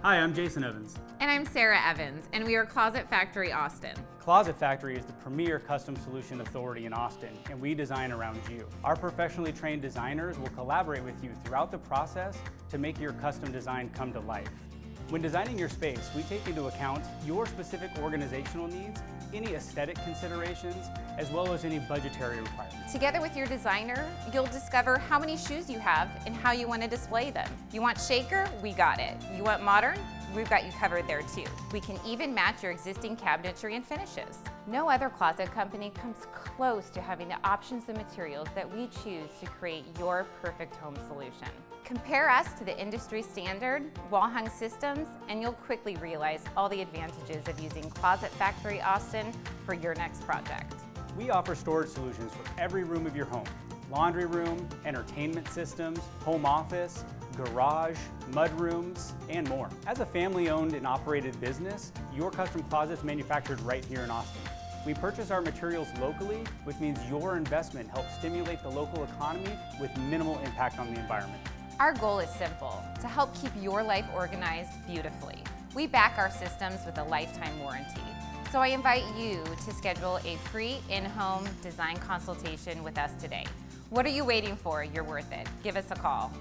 Hi, I'm Jason Evans. And I'm Sarah Evans, and we are Closet Factory Austin. Closet Factory is the premier custom solution authority in Austin, and we design around you. Our professionally trained designers will collaborate with you throughout the process to make your custom design come to life. When designing your space, we take into account your specific organizational needs, any aesthetic considerations, as well as any budgetary requirements. Together with your designer, you'll discover how many shoes you have and how you want to display them. You want shaker? We got it. You want modern? We've got you covered there too. We can even match your existing cabinetry and finishes. No other closet company comes close to having the options and materials that we choose to create your perfect home solution. Compare us to the industry standard wall-hung systems, and you'll quickly realize all the advantages of using Closet Factory Austin for your next project. We offer storage solutions for every room of your home: laundry room, entertainment systems, home office, garage, mudrooms, and more. As a family-owned and operated business, your custom closet's manufactured right here in Austin. We purchase our materials locally, which means your investment helps stimulate the local economy with minimal impact on the environment. Our goal is simple: to help keep your life organized beautifully. We back our systems with a lifetime warranty. So I invite you to schedule a free in-home design consultation with us today. What are you waiting for? You're worth it. Give us a call.